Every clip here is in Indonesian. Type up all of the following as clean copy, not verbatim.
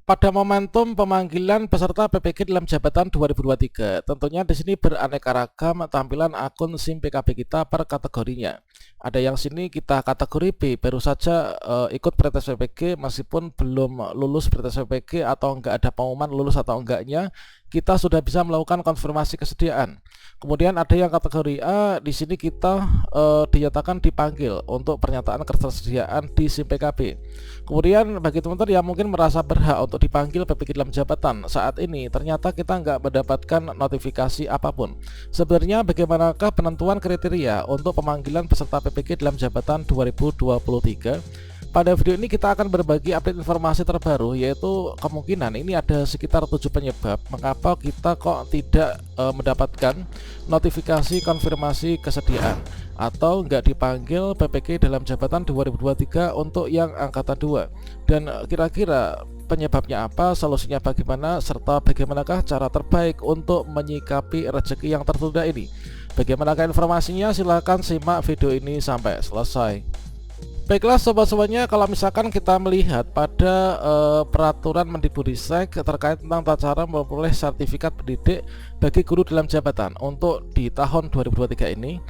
Pada momentum pemanggilan peserta PPG dalam jabatan 2023, tentunya di sini beraneka ragam tampilan akun SIM PKB kita per kategorinya. Ada yang sini kita kategori B, baru saja ikut pretest PPG meskipun belum lulus pretest PPG atau enggak ada pengumuman lulus atau enggaknya, kita sudah bisa melakukan konfirmasi kesediaan. Kemudian ada yang kategori A, di sini kita dinyatakan dipanggil untuk pernyataan ketersediaan di SIM PKB. Kemudian bagi teman-teman yang mungkin merasa berhak untuk dipanggil PPG dalam jabatan saat ini, ternyata kita nggak mendapatkan notifikasi apapun. Sebenarnya bagaimanakah penentuan kriteria untuk pemanggilan peserta PPG dalam jabatan 2023? Pada video ini kita akan berbagi update informasi terbaru, yaitu kemungkinan ini ada sekitar 7 penyebab mengapa kita kok tidak mendapatkan notifikasi konfirmasi kesediaan atau nggak dipanggil PPG dalam jabatan 2023 untuk yang angkatan 2. Dan kira-kira penyebabnya apa, solusinya bagaimana, serta bagaimanakah cara terbaik untuk menyikapi rezeki yang tertunda ini. Bagaimanakah informasinya? Silahkan simak video ini sampai selesai. Baiklah sobat-sobatnya, kalau misalkan kita melihat pada peraturan Mendikbudristek terkait tentang tata cara memperoleh sertifikat pendidik bagi guru dalam jabatan untuk di tahun 2023 ini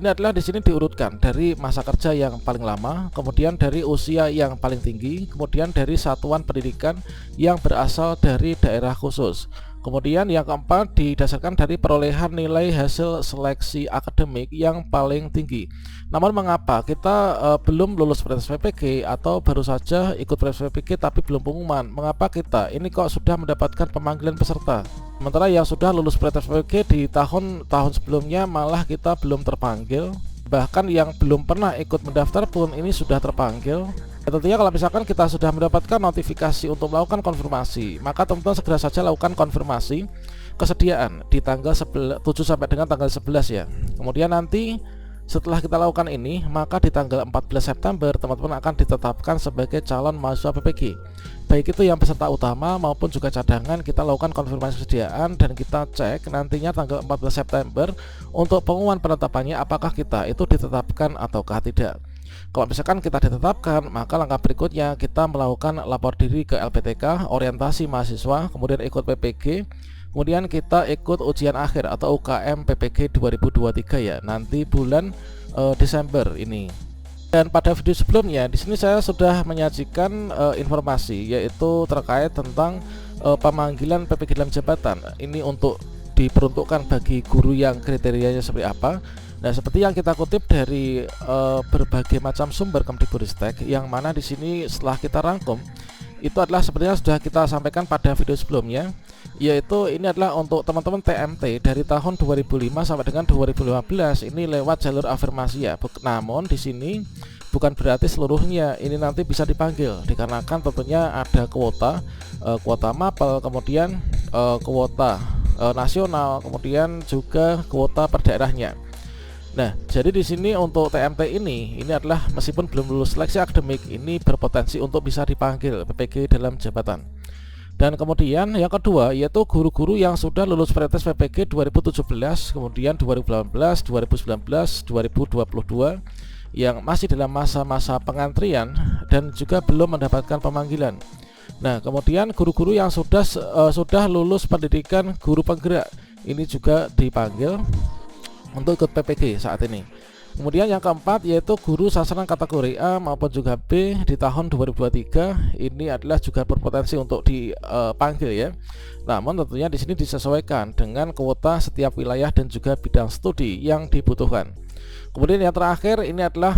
adalah di sini diurutkan dari masa kerja yang paling lama, kemudian dari usia yang paling tinggi, kemudian dari satuan pendidikan yang berasal dari daerah khusus. Kemudian yang keempat didasarkan dari perolehan nilai hasil seleksi akademik yang paling tinggi. Namun mengapa kita belum lulus pretest PPG atau baru saja ikut pretest PPG tapi belum pengumuman? Mengapa kita ini kok sudah mendapatkan pemanggilan peserta? Sementara yang sudah lulus pretest PPG di tahun-tahun sebelumnya malah kita belum terpanggil. Bahkan yang belum pernah ikut mendaftar pun ini sudah terpanggil. Ya, tentunya kalau misalkan kita sudah mendapatkan notifikasi untuk melakukan konfirmasi, maka teman-teman segera saja lakukan konfirmasi kesediaan di tanggal 7 sampai dengan tanggal 11 ya. Kemudian nanti setelah kita lakukan ini, maka di tanggal 14 September teman-teman akan ditetapkan sebagai calon mahasiswa PPG. Baik itu yang peserta utama maupun juga cadangan, kita lakukan konfirmasi kesediaan dan kita cek nantinya tanggal 14 September untuk pengumuman penetapannya apakah kita itu ditetapkan ataukah tidak. Kalau misalkan kita ditetapkan, maka langkah berikutnya kita melakukan lapor diri ke LPTK, orientasi mahasiswa, kemudian ikut PPG, kemudian kita ikut ujian akhir atau UKM PPG 2023 ya, nanti bulan Desember ini. Dan pada video sebelumnya di sini saya sudah menyajikan informasi yaitu terkait tentang pemanggilan PPG dalam jabatan. Ini untuk diperuntukkan bagi guru yang kriterianya seperti apa. Nah, seperti yang kita kutip dari berbagai macam sumber Kemdikbudristek, yang mana di sini setelah kita rangkum itu adalah sebenarnya sudah kita sampaikan pada video sebelumnya, yaitu ini adalah untuk teman-teman TMT dari tahun 2005 sampai dengan 2015 ini lewat jalur afirmasi ya. Namun di sini bukan berarti seluruhnya ini nanti bisa dipanggil, dikarenakan tentunya ada kuota mapel, kemudian kuota nasional, kemudian juga kuota per daerahnya. Nah, jadi di sini untuk TMT ini adalah meskipun belum lulus seleksi akademik, ini berpotensi untuk bisa dipanggil PPG dalam jabatan. Dan kemudian yang kedua yaitu guru-guru yang sudah lulus pretest PPG 2017, kemudian 2018, 2019, 2022 yang masih dalam masa-masa pengantrian dan juga belum mendapatkan pemanggilan. Nah, kemudian guru-guru yang sudah lulus pendidikan guru penggerak ini juga dipanggil untuk ikut PPG saat ini. Kemudian yang keempat yaitu guru sasaran kategori A maupun juga B di tahun 2023 ini adalah juga berpotensi untuk dipanggil ya. Namun tentunya di sini disesuaikan dengan kuota setiap wilayah dan juga bidang studi yang dibutuhkan. Kemudian yang terakhir ini adalah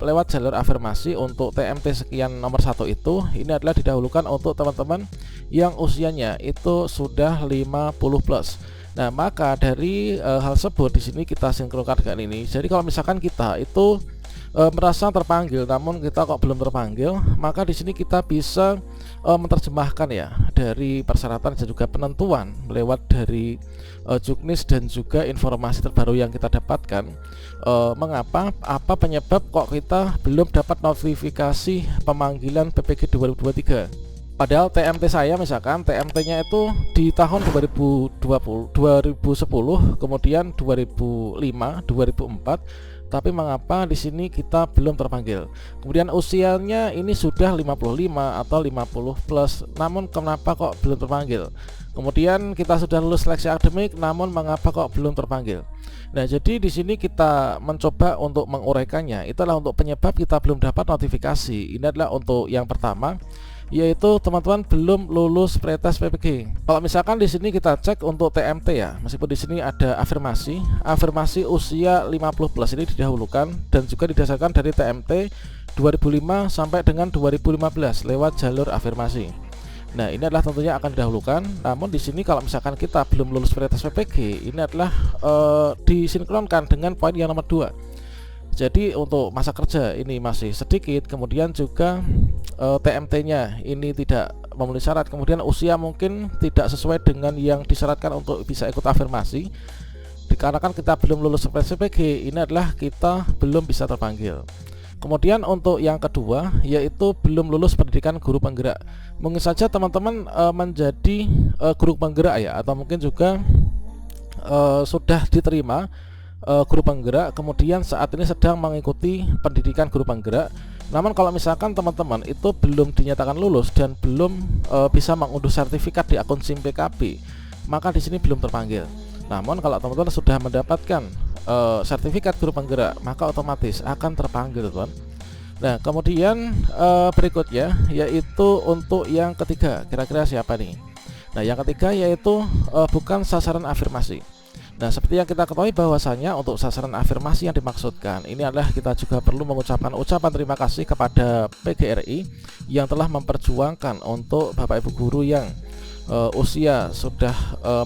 lewat jalur afirmasi untuk TMT sekian nomor 1 itu ini adalah didahulukan untuk teman-teman yang usianya itu sudah 50 plus. Nah, maka dari hal tersebut di sini kita sinkronkan dengan ini. Jadi kalau misalkan kita itu merasa terpanggil namun kita kok belum terpanggil, maka di sini kita bisa menerjemahkan ya dari persyaratan dan juga penentuan lewat dari juknis dan juga informasi terbaru yang kita dapatkan. Mengapa, apa penyebab kok kita belum dapat notifikasi pemanggilan PPG 2023? Padahal TMT saya misalkan TMT-nya itu di tahun 2010, kemudian 2005, 2004 Tapi mengapa di sini kita belum terpanggil? Kemudian usianya ini sudah 55 atau 50 plus, namun kenapa kok belum terpanggil? Kemudian kita sudah lulus seleksi akademik, namun mengapa kok belum terpanggil? Nah, jadi di sini kita mencoba untuk menguraikannya. Itulah untuk penyebab kita belum dapat notifikasi. Ini adalah untuk yang pertama, yaitu teman-teman belum lulus pretest PPG. Kalau misalkan di sini kita cek untuk TMT ya, meskipun di sini ada afirmasi usia 50 plus ini didahulukan dan juga didasarkan dari TMT 2005 sampai dengan 2015 lewat jalur afirmasi. Nah, ini adalah tentunya akan didahulukan. Namun di sini kalau misalkan kita belum lulus pretest PPG, ini adalah disinkronkan dengan poin yang nomor 2. Jadi untuk masa kerja ini masih sedikit, kemudian juga TMT-nya ini tidak memenuhi syarat, kemudian usia mungkin tidak sesuai dengan yang disyaratkan untuk bisa ikut afirmasi. Dikarenakan kita belum lulus PPG, ini adalah kita belum bisa terpanggil. Kemudian untuk yang kedua, yaitu belum lulus pendidikan guru penggerak. Mungkin saja teman-teman menjadi guru penggerak ya, atau mungkin juga sudah diterima guru penggerak, kemudian saat ini sedang mengikuti pendidikan guru penggerak. Namun kalau misalkan teman-teman itu belum dinyatakan lulus dan belum bisa mengunduh sertifikat di akun SIM PKB, maka di sini belum terpanggil. Namun kalau teman-teman sudah mendapatkan sertifikat guru penggerak, maka otomatis akan terpanggil, teman. Nah, kemudian berikutnya yaitu untuk yang ketiga, kira-kira siapa nih? Nah, yang ketiga yaitu bukan sasaran afirmasi. Nah, seperti yang kita ketahui bahwasanya untuk sasaran afirmasi yang dimaksudkan ini adalah kita juga perlu mengucapkan ucapan terima kasih kepada PGRI yang telah memperjuangkan untuk Bapak Ibu guru yang usia sudah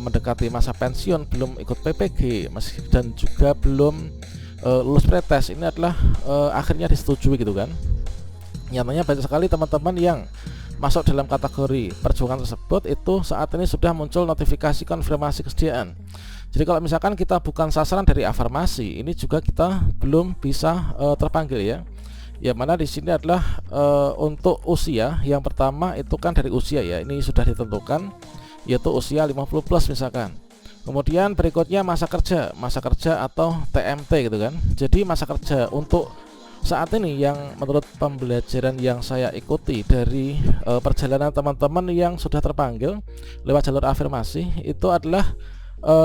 mendekati masa pensiun, belum ikut PPG dan juga belum lulus pretest. Ini adalah akhirnya disetujui gitu kan. Nyatanya banyak sekali teman-teman yang masuk dalam kategori perjuangan tersebut itu saat ini sudah muncul notifikasi konfirmasi kesediaan. Jadi kalau misalkan kita bukan sasaran dari afirmasi, ini juga kita belum bisa terpanggil ya. Yang mana di sini adalah untuk usia yang pertama itu kan dari usia ya, ini sudah ditentukan yaitu usia 50 plus misalkan. Kemudian berikutnya masa kerja atau TMT gitu kan. Jadi masa kerja untuk saat ini yang menurut pembelajaran yang saya ikuti dari perjalanan teman-teman yang sudah terpanggil lewat jalur afirmasi itu adalah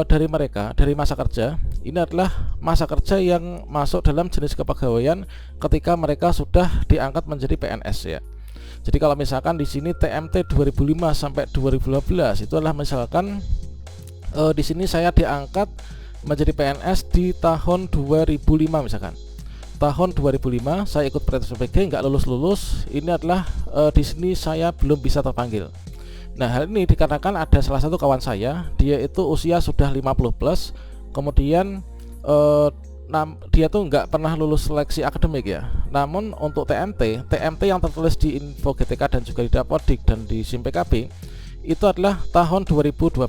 dari masa kerja, ini adalah masa kerja yang masuk dalam jenis kepegawaian ketika mereka sudah diangkat menjadi PNS ya. Jadi kalau misalkan di sini TMT 2005 sampai 2012 itu adalah misalkan di sini saya diangkat menjadi PNS di tahun 2005 misalkan. Tahun 2005 saya ikut pretest PPG nggak lulus. Ini adalah di sini saya belum bisa terpanggil. Nah, hal ini dikarenakan ada salah satu kawan saya, dia itu usia sudah 50 plus, kemudian dia tuh nggak pernah lulus seleksi akademik ya. Namun untuk TMT yang tertulis di info GTK dan juga di Dapodik dan di SIM PKB itu adalah tahun 2012.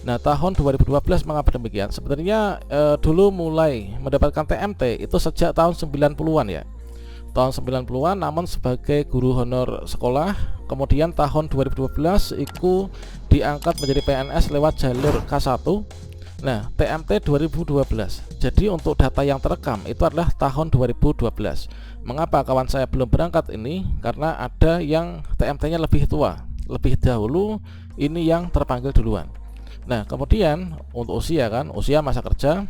Nah, tahun 2012 mengapa demikian? Sebenarnya dulu mulai mendapatkan TMT itu sejak tahun 90-an ya. Tahun 90-an, namun sebagai guru honor sekolah. Kemudian tahun 2012 itu diangkat menjadi PNS lewat jalur K1. Nah, TMT 2012. Jadi untuk data yang terekam itu adalah tahun 2012. Mengapa kawan saya belum berangkat ini? Karena ada yang TMT-nya lebih tua, lebih dahulu, ini yang terpanggil duluan. Nah, kemudian untuk usia kan, usia masa kerja.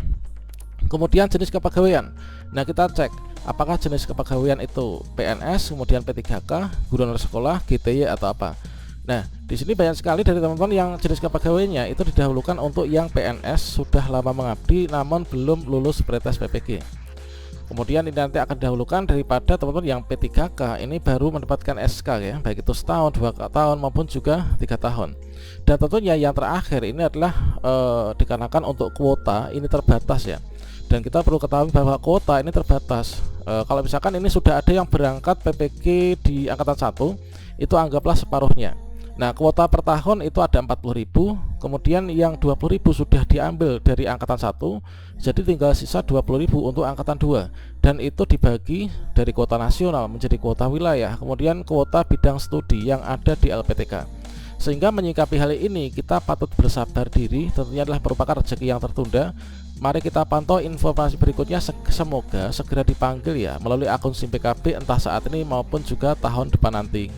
Kemudian jenis kepegawaian. Nah, kita cek apakah jenis kepegawaian itu PNS, kemudian P3K, guru honor sekolah, GTY atau apa. Nah, di sini banyak sekali dari teman-teman yang jenis kepegawaiannya itu didahulukan untuk yang PNS sudah lama mengabdi namun belum lulus pretest PPG. Kemudian ini nanti akan didahulukan daripada teman-teman yang P3K ini baru mendapatkan SK ya, baik itu setahun, 2 tahun maupun juga 3 tahun. Dan tentunya yang terakhir ini adalah dikarenakan untuk kuota ini terbatas ya. Dan kita perlu ketahui bahwa kuota ini terbatas. Kalau misalkan ini sudah ada yang berangkat PPG di angkatan 1, itu anggaplah separuhnya. Nah, kuota per tahun itu ada 40.000, kemudian yang 20.000 sudah diambil dari angkatan 1, jadi tinggal sisa 20.000 untuk angkatan 2. Dan itu dibagi dari kuota nasional menjadi kuota wilayah, kemudian kuota bidang studi yang ada di LPTK. Sehingga menyikapi hal ini kita patut bersabar diri, tentunya adalah merupakan rezeki yang tertunda. Mari kita pantau informasi berikutnya, semoga segera dipanggil ya melalui akun SIM PKB entah saat ini maupun juga tahun depan nanti.